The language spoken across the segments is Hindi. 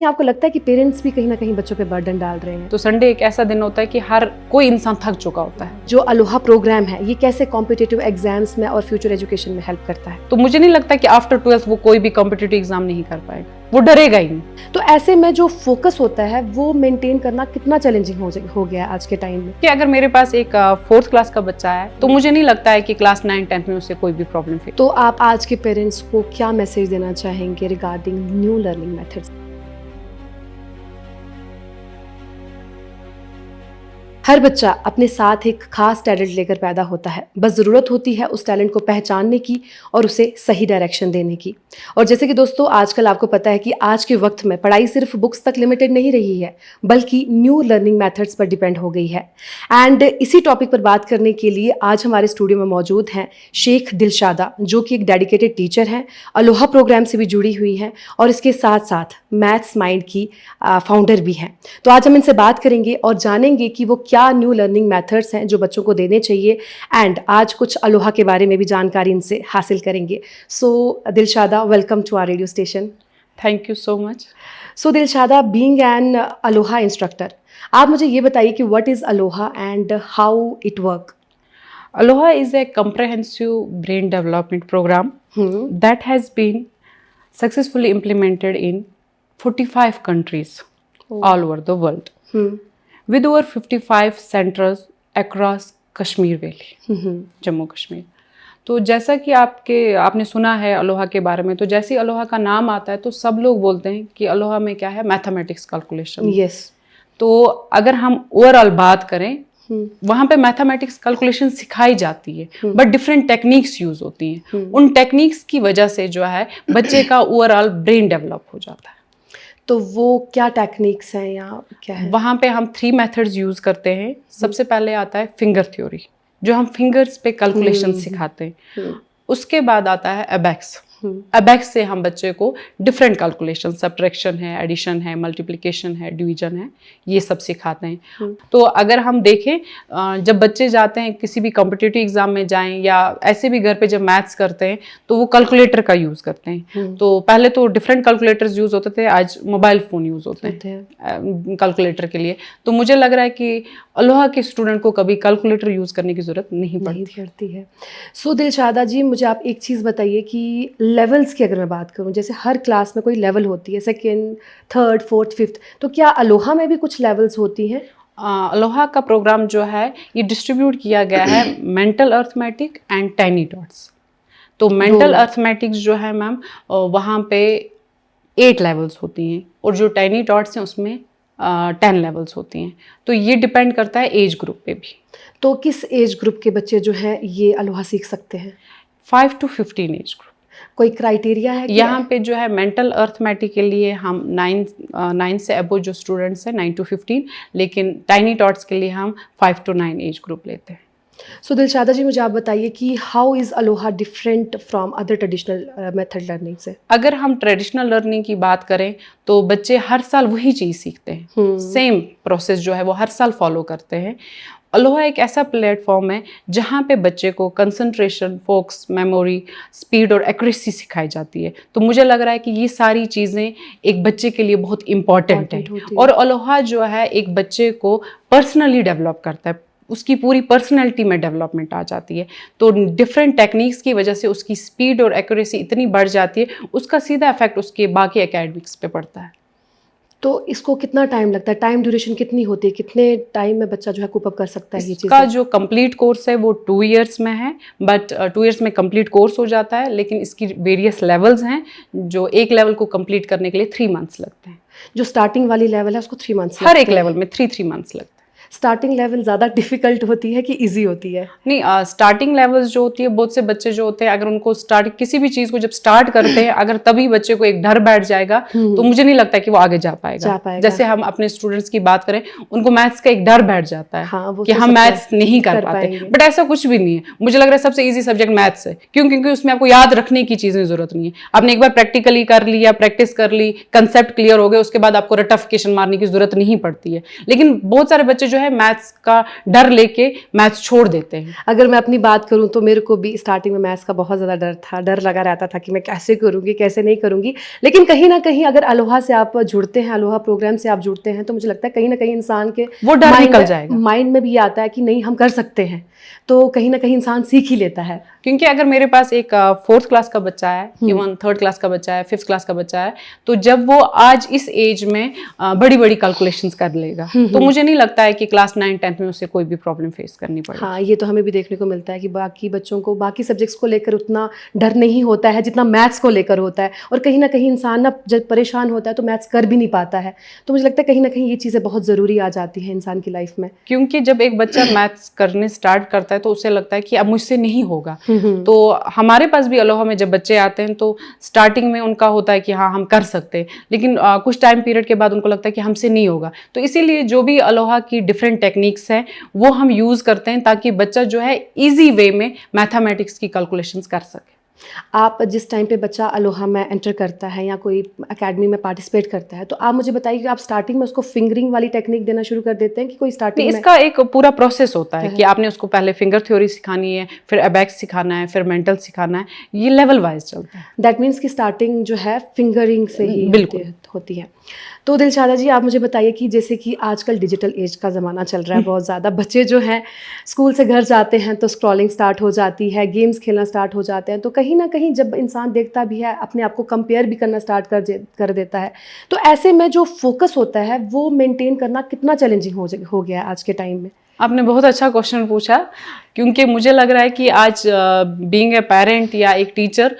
आपको लगता है कि पेरेंट्स भी कहीं ना कहीं बच्चों पे बर्डन डाल रहे हैं? तो संडे एक ऐसा दिन होता है कि हर कोई इंसान थक चुका होता है। जो अलोहा प्रोग्राम है ये कैसे कॉम्पिटिटिव एग्जाम्स में और फ्यूचर एजुकेशन में हेल्प करता है? तो मुझे नहीं लगता कि आफ्टर 12th वो कोई भी कॉम्पिटिटिव एग्जाम नहीं कर पाएगा, वो डरेगा ही नहीं। तो ऐसे में जो फोकस होता है वो मेंटेन करना कितना चैलेंजिंग हो गया है आज के टाइम में? कि अगर मेरे पास एक 4th क्लास का बच्चा है तो मुझे नहीं लगता है कि क्लास 9-10 में उससे कोई भी प्रॉब्लम फेस। तो आप आज के पेरेंट्स को क्या मैसेज देना चाहेंगे रिगार्डिंग न्यू लर्निंग मेथड्स? हर बच्चा अपने साथ एक खास टैलेंट लेकर पैदा होता है, बस ज़रूरत होती है उस टैलेंट को पहचानने की और उसे सही डायरेक्शन देने की। और जैसे कि दोस्तों आजकल आपको पता है कि आज के वक्त में पढ़ाई सिर्फ बुक्स तक लिमिटेड नहीं रही है, बल्कि न्यू लर्निंग मेथड्स पर डिपेंड हो गई है। एंड इसी टॉपिक पर बात करने के लिए आज हमारे स्टूडियो में मौजूद हैं शेख दिलशादा, जो कि एक डेडिकेटेड टीचर हैं, अलोहा प्रोग्राम से भी जुड़ी हुई हैं और इसके साथ साथ मैथ्स माइंड की फाउंडर भी हैं। तो आज हम इनसे बात करेंगे और जानेंगे कि वो क्या न्यू लर्निंग मेथड्स हैं जो बच्चों को देने चाहिए, एंड आज कुछ अलोहा के बारे में भी जानकारी इनसे हासिल करेंगे। So Dilshada, welcome to our radio station. Thank you so much. So Dilshada, being an Aloha instructor, आप मुझे ये बताइए कि what is Aloha and how it work? Aloha is a comprehensive brain development program that has been successfully implemented in 45 countries all over the world, with over 55 centers across Kashmir Valley, Jammu Kashmir. तो जैसा कि आपने सुना है अलोहा के बारे में, तो जैसे ही अलोहा का नाम आता है तो सब लोग बोलते हैं कि अलोहा में क्या है, मैथमेटिक्स कैलकुलेशन। यस। तो अगर हम ओवरऑल बात करें, वहां पे मैथमेटिक्स कैलकुलेशन सिखाई जाती है, बट डिफरेंट टेक्निक्स यूज होती हैं। उन टेक्निक्स की वजह से जो है बच्चे का ओवरऑल ब्रेन डेवलप हो जाता है। तो वो क्या टेक्निक्स हैं या क्या है? वहां पे हम 3 मेथड्स यूज करते हैं। सबसे पहले आता है फिंगर थ्योरी, जो हम फिंगर्स पे कैलकुलेशन सिखाते हैं। उसके बाद आता है एबैक्स। एबैक्स से हम बच्चे को डिफरेंट कैलकुलेशन, सब्ट्रैक्शन है, एडिशन है, मल्टीप्लिकेशन है, डिवीजन है, ये सब सिखाते हैं। तो अगर हम देखें, जब बच्चे जाते हैं किसी भी कॉम्पिटिटिव एग्जाम में जाएं या ऐसे भी घर पे जब मैथ्स करते हैं तो वो कैलकुलेटर का यूज करते हैं। तो पहले तो डिफरेंट कैलकुलेटर्स यूज होते थे, आज मोबाइल फोन यूज होते हैं कैलकुलेटर के लिए। तो मुझे लग रहा है कि अलोहा के स्टूडेंट को कभी कैलकुलेटर यूज करने की जरूरत नहीं पड़ती है। सो दिलशादा जी, मुझे आप एक चीज़ बताइए कि लेवल्स की अगर मैं बात करूं, जैसे हर क्लास में कोई लेवल होती है, सेकेंड, थर्ड, फोर्थ, फिफ्थ, तो क्या अलोहा में भी कुछ लेवल्स होती हैं? अलोहा का प्रोग्राम जो है ये डिस्ट्रीब्यूट किया गया है mental arithmetic and tiny dots. तो मेंटल अर्थमेटिक्स जो है मैम, वहाँ पे 8 लेवल्स होती हैं, और जो टाइनी डॉट्स हैं उसमें 10 लेवल्स होती हैं। तो ये डिपेंड करता है एज ग्रुप पे भी। तो किस एज ग्रुप के बच्चे जो हैं ये अलोहा सीख सकते हैं? 5 to 15 एज ग्रुप। कोई क्राइटेरिया है? यहाँ पे जो है मेंटल अर्थमेटिक के लिए हम 9 से अबो जो स्टूडेंट्स हैं 9 to 15, लेकिन टाइनी डॉट्स के लिए हम 5 to 9 एज ग्रुप लेते हैं। सो दिलशादा जी, मुझे आप बताइए कि how is Aloha different from other traditional method learning से? अगर हम ट्रेडिशनल लर्निंग की बात करें तो बच्चे हर साल वही चीज़ सीखते हैं, सेम प्रोसेस जो है वो हर साल फॉलो करते हैं। अलोहा एक ऐसा प्लेटफॉर्म है जहाँ पे बच्चे को कंसंट्रेशन, फोकस, मेमोरी, स्पीड और एक्यूरेसी सिखाई जाती है। तो मुझे लग रहा है कि ये सारी चीज़ें एक बच्चे के लिए बहुत इंपॉर्टेंट है, और अलोहा जो है एक बच्चे को पर्सनली डेवलप करता है, उसकी पूरी पर्सनैलिटी में डेवलपमेंट आ जाती है। तो डिफरेंट टेक्निक्स की वजह से उसकी स्पीड और एक्यूरेसी इतनी बढ़ जाती है, उसका सीधा इफेक्ट उसके बाकी एकेडमिक्स पे पड़ता है। तो इसको कितना टाइम लगता है? टाइम ड्यूरेशन कितनी होती है? कितने टाइम में बच्चा जो है कोप अप कर सकता है ये चीज़? इसका जो कंप्लीट कोर्स है वो 2 इयर्स में है, बट 2 इयर्स में कंप्लीट कोर्स हो जाता है, लेकिन इसकी वेरियस लेवल्स हैं। जो एक लेवल को कंप्लीट करने के लिए 3 मंथ्स लगते हैं। जो स्टार्टिंग वाली लेवल है उसको 3 मंथ्स हर एक लेवल में 3 मंथ्स लगते हैं। स्टार्टिंग लेवल ज़्यादा डिफिकल्ट होती है कि इजी होती है? नहीं, स्टार्टिंग लेवल्स जो होती है, बहुत से बच्चे जो होते हैं अगर उनको किसी भी चीज़ को जब स्टार्ट करते हैं, अगर तभी बच्चे को एक डर बैठ जाएगा तो मुझे नहीं लगता कि वो आगे जा पाएगा। जैसे हम अपने स्टूडेंट्स की बात करें, उनको मैथ्स का एक डर बैठ जाता है, हाँ, कि हम मैथ्स नहीं कर पाते, बट ऐसा कुछ भी नहीं है। मुझे लग रहा है सबसे ईजी सब्जेक्ट मैथ्स है। क्यों? क्योंकि उसमें आपको याद रखने की चीज़ें जरूरत नहीं है। आपने एक बार प्रैक्टिकली कर लिया, प्रैक्टिस कर ली, कंसेप्ट क्लियर हो गए, उसके बाद आपको रटिफिकेशन मारने की जरूरत नहीं पड़ती है। लेकिन बहुत सारे बच्चे जो है मैथ्स का डर लेके मैथ्स छोड़ देते हैं। अगर मैं अपनी बात करूं तो मेरे को भी स्टार्टिंग में मैथ्स का बहुत ज़्यादा डर था, डर लगा रहता था कि मैं कैसे करूंगी कैसे नहीं करूंगी। लेकिन कहीं ना कहीं अगर अलोहा से आप जुड़ते हैं, अलोहा प्रोग्राम से आप जुड़ते हैं, तो मुझे लगता है कहीं ना कहीं इंसान के वो डर निकल जाएगा। माइंड में भी ये आता है कि नहीं हम कर सकते हैं, तो कहीं ना कहीं इंसान सीख ही लेता है। क्योंकि अगर मेरे पास एक 4th क्लास का बच्चा है, इवन 3rd क्लास का बच्चा है, 5th क्लास का बच्चा है, तो जब वो आज इस एज में बड़ी बड़ी कैलकुलेशंस कर लेगा, तो मुझे नहीं लगता है कि क्लास 9-10 में उसे कोई भी प्रॉब्लम फेस करनी पड़ेगी। हाँ, ये तो हमें भी देखने को मिलता है कि बाकी बच्चों को बाकी सब्जेक्ट्स को लेकर उतना डर नहीं होता है जितना मैथ्स को लेकर होता है, और कहीं ना कहीं इंसान ना जब परेशान होता है तो मैथ्स कर भी नहीं पाता है। तो मुझे लगता है कहीं ना कहीं ये चीज़ें बहुत ज़रूरी आ जाती हैं इंसान की लाइफ में। क्योंकि जब एक बच्चा मैथ्स करने स्टार्ट करता है तो उसे लगता है कि अब मुझसे नहीं होगा। तो हमारे पास भी अलोहा में जब बच्चे आते हैं तो स्टार्टिंग में उनका होता है कि हाँ हम कर सकते हैं, लेकिन कुछ टाइम पीरियड के बाद उनको लगता है कि हमसे नहीं होगा। तो इसीलिए जो भी अलोहा की डिफरेंट टेक्निक्स हैं वो हम यूज़ करते हैं ताकि बच्चा जो है ईजी वे में मैथमेटिक्स की कैलकुलेशंस कर सके। आप जिस टाइम पे बच्चा अलोहा में एंटर करता है या कोई एकेडमी में पार्टिसिपेट करता है, तो आप मुझे बताइए कि आप स्टार्टिंग में उसको फिंगरिंग वाली टेक्निक देना शुरू कर देते हैं कि कोई स्टार्टिंग में? इसका एक पूरा प्रोसेस होता है कि आपने उसको पहले फिंगर थ्योरी सिखानी है, फिर एबैक्स सिखाना है, फिर मेंटल सिखाना है, ये लेवल वाइज चलता है। दैट मीन्स कि स्टार्टिंग जो है फिंगरिंग से ही बिल्कुल होती है। तो दिलशादा जी, आप मुझे बताइए कि जैसे कि आजकल डिजिटल एज का ज़माना चल रहा है बहुत ज़्यादा, बच्चे जो हैं स्कूल से घर जाते हैं तो स्क्रॉलिंग स्टार्ट हो जाती है, गेम्स खेलना स्टार्ट हो जाते हैं, तो कहीं ना कहीं जब इंसान देखता भी है अपने आप को कंपेयर भी करना स्टार्ट कर देता है, तो ऐसे में जो फोकस होता है वो मेंटेन करना कितना चैलेंजिंग हो गया है आज के टाइम में? आपने बहुत अच्छा क्वेश्चन पूछा, क्योंकि मुझे लग रहा है कि आज बीइंग ए पेरेंट या एक टीचर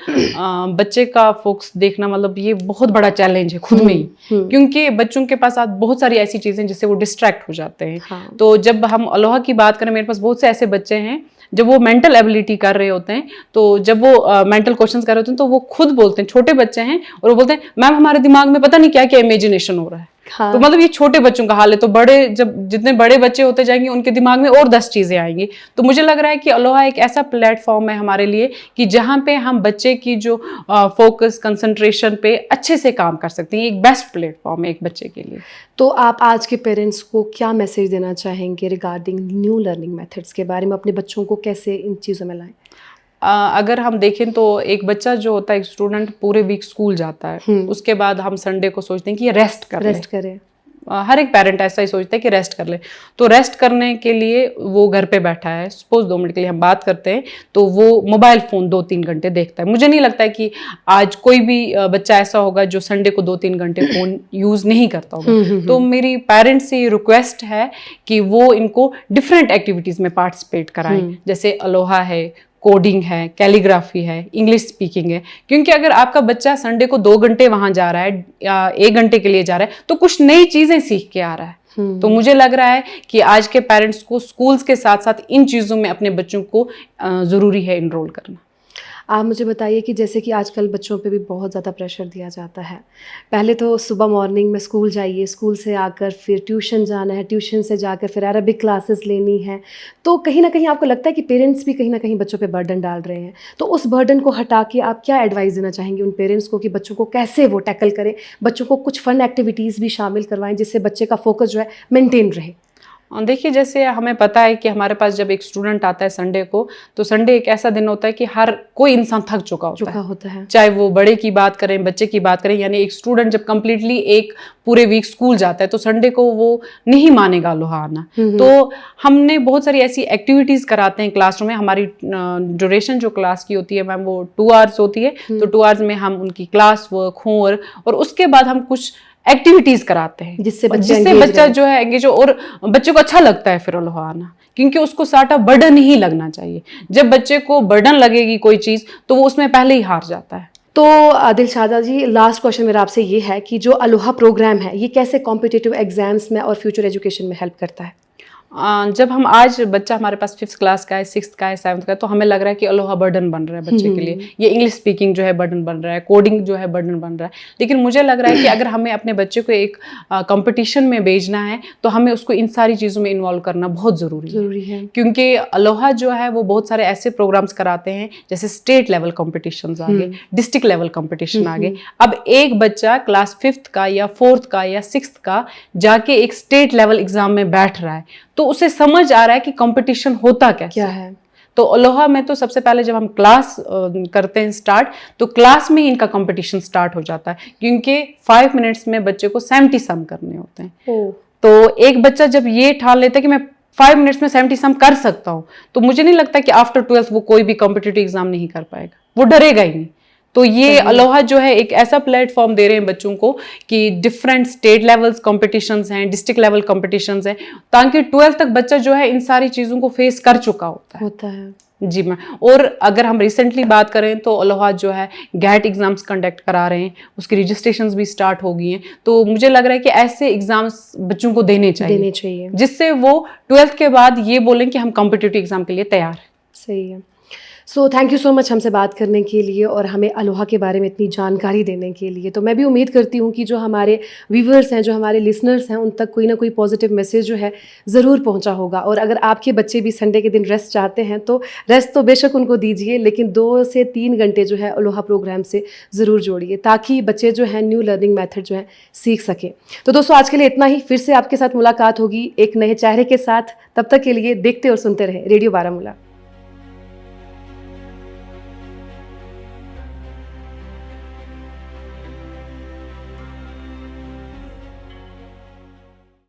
बच्चे का फोकस देखना मतलब ये बहुत बड़ा चैलेंज है खुद में ही। क्योंकि बच्चों के पास आज बहुत सारी ऐसी चीज़ें जिससे वो डिस्ट्रैक्ट हो जाते हैं। हाँ। तो जब हम अलोहा की बात करें, मेरे पास बहुत से ऐसे बच्चे हैं जब वो मेंटल एबिलिटी कर रहे होते हैं, तो जब वो मेंटल क्वेश्चंस कर रहे होते हैं तो वो खुद बोलते हैं, छोटे बच्चे हैं और वो बोलते हैं मैम हमारे दिमाग में पता नहीं क्या क्या इमेजिनेशन हो रहा है। हाँ। तो मतलब ये छोटे बच्चों का हाल है। तो बड़े जब जितने बड़े बच्चे होते जाएंगे उनके दिमाग में और 10 चीजें आएंगी। तो मुझे लग रहा है कि अलोहा एक ऐसा प्लेटफॉर्म है हमारे लिए कि जहाँ पे हम बच्चे की जो फोकस कंसंट्रेशन पे अच्छे से काम कर सकते हैं। एक बेस्ट प्लेटफॉर्म है एक बच्चे के लिए। तो आप आज के पेरेंट्स को क्या मैसेज देना चाहेंगे रिगार्डिंग न्यू लर्निंग मेथड्स के बारे में, अपने बच्चों को कैसे इन चीज़ों में लाएं? अगर हम देखें तो एक बच्चा जो होता है, एक स्टूडेंट पूरे वीक स्कूल जाता है, उसके बाद हम संडे को सोचते हैं कि ये रेस्ट करे। हर एक पेरेंट ऐसा ही सोचता है कि रेस्ट कर ले। तो रेस्ट करने के लिए वो घर पे बैठा है, सपोज 2 मिनट के लिए हम बात करते हैं, तो वो मोबाइल फ़ोन 2-3 घंटे देखता है। मुझे नहीं लगता है कि आज कोई भी बच्चा ऐसा होगा जो संडे को 2-3 घंटे फ़ोन यूज़ नहीं करता होगा। तो मेरी पेरेंट्स से रिक्वेस्ट है कि वो इनको डिफरेंट एक्टिविटीज़ में पार्टिसिपेट कराएं, जैसे अलोहा है, कोडिंग है, कैलीग्राफी है, इंग्लिश स्पीकिंग है। क्योंकि अगर आपका बच्चा संडे को 2 घंटे वहां जा रहा है या 1 घंटे के लिए जा रहा है तो कुछ नई चीजें सीख के आ रहा है। तो मुझे लग रहा है कि आज के पेरेंट्स को स्कूल्स के साथ साथ इन चीज़ों में अपने बच्चों को ज़रूरी है इनरोल करना। आप मुझे बताइए कि जैसे कि आजकल बच्चों पे भी बहुत ज़्यादा प्रेशर दिया जाता है। पहले तो सुबह मॉर्निंग में स्कूल जाइए, स्कूल से आकर फिर ट्यूशन जाना है, ट्यूशन से जाकर फिर अरबिक क्लासेस लेनी है। तो कहीं ना कहीं आपको लगता है कि पेरेंट्स भी कहीं ना कहीं बच्चों पे बर्डन डाल रहे हैं। तो उस बर्डन को हटा के आप क्या एडवाइस देना चाहेंगे उन पेरेंट्स को कि बच्चों को कैसे वो टैकल करें, बच्चों को कुछ फन एक्टिविटीज़ भी शामिल करवाएं जिससे बच्चे का फोकस जो है मेंटेन रहे? देखिए, जैसे हमें पता है कि हमारे पास जब एक स्टूडेंट आता है संडे को, तो संडे एक ऐसा दिन होता है कि हर कोई इंसान थक चुका होता है। चाहे वो बड़े की बात करें, बच्चे की बात करें, यानी एक स्टूडेंट जब कंप्लीटली एक पूरे वीक स्कूल जाता है तो संडे को वो नहीं मानेगा अलोहा आना। तो हमने बहुत सारी ऐसी एक्टिविटीज़ कराते हैं क्लासरूम में। हमारी ड्यूरेशन जो क्लास की होती है मैम वो 2 आवर्स होती है। तो 2 आवर्स में हम उनकी क्लास वर्क, होमवर्क और उसके बाद हम कुछ एक्टिविटीज कराते हैं जिससे बच्चा जो है एंगेज हो और बच्चे को अच्छा लगता है फिर अलोहा आना। क्योंकि उसको साटा बर्डन ही लगना चाहिए। जब बच्चे को बर्डन लगेगी कोई चीज तो वो उसमें पहले ही हार जाता है। तो दिलशादा जी, लास्ट क्वेश्चन मेरा आपसे ये है कि जो अलोहा प्रोग्राम है ये कैसे कॉम्पिटिटिव एग्जाम्स में और फ्यूचर एजुकेशन में हेल्प करता है? जब हम आज बच्चा हमारे पास 5th क्लास का है, 6th का है, 7th का है, तो हमें लग रहा है कि अलोहा बर्डन बन रहा है बच्चे के लिए, ये इंग्लिश स्पीकिंग जो है बर्डन बन रहा है, कोडिंग जो है बर्डन बन रहा है। लेकिन मुझे लग रहा है कि अगर हमें अपने बच्चे को एक कंपटीशन में भेजना है तो हमें उसको इन सारी चीज़ों में इन्वॉल्व करना बहुत ज़रूरी है। क्योंकि अलोहा जो है वो बहुत सारे ऐसे प्रोग्राम्स कराते हैं, जैसे स्टेट लेवल कॉम्पिटिशन आ गए, डिस्ट्रिक्ट लेवल कॉम्पिटिशन आ गए। अब एक बच्चा क्लास 5th का या 4th का या 6th का जाके एक स्टेट लेवल एग्जाम में बैठ रहा है, तो उसे समझ आ रहा है कि कंपटीशन होता क्या है। तो अलोहा में तो सबसे पहले जब हम क्लास करते हैं स्टार्ट, तो क्लास में ही इनका कंपटीशन स्टार्ट हो जाता है, क्योंकि 5 मिनट्स में बच्चे को 70 सम करने होते हैं। तो एक बच्चा जब ये ठान लेता है कि मैं 5 मिनट्स में 70 सम कर सकता हूँ, तो मुझे नहीं लगता कि आफ्टर 12th वो कोई भी कॉम्पिटिटिव एग्जाम नहीं कर पाएगा, वो डरेगा ही नहीं। तो ये अलोहा जो है एक ऐसा प्लेटफॉर्म दे रहे हैं बच्चों को कि डिफरेंट स्टेट लेवल्स कॉम्पिटिशन्स हैं, डिस्ट्रिक्ट लेवल कॉम्पिटिशन्स हैं, ताकि 12th तक बच्चा जो है इन सारी चीज़ों को फेस कर चुका होता है। जी मैम। और अगर हम रिसेंटली बात करें तो अलोहा जो है गैट एग्जाम्स कंडक्ट करा रहे हैं, उसकी रजिस्ट्रेशंस भी स्टार्ट हो गई हैं। तो मुझे लग रहा है कि ऐसे एग्जाम्स बच्चों को देने चाहिए जिससे वो 12th के बाद ये बोलें कि हम कॉम्पिटिटिव एग्जाम के लिए तैयार हैं। सही है। So thank you so much हमसे बात करने के लिए और हमें अलोहा के बारे में इतनी जानकारी देने के लिए। तो मैं भी उम्मीद करती हूँ कि जो हमारे व्यूवर्स हैं, जो हमारे लिसनर्स हैं, उन तक कोई ना कोई पॉजिटिव मैसेज जो है ज़रूर पहुँचा होगा। और अगर आपके बच्चे भी संडे के दिन रेस्ट चाहते हैं तो रेस्ट तो बेशक उनको दीजिए, लेकिन 2 से 3 घंटे जो है अलोहा प्रोग्राम से ज़रूर जोड़िए, ताकि बच्चे जो हैं न्यू लर्निंग मैथड जो है सीख सकें। तो दोस्तों आज के लिए इतना ही। फिर से आपके साथ मुलाकात होगी एक नए चेहरे के साथ। तब तक के लिए देखते और सुनते रहें रेडियो बारामूला।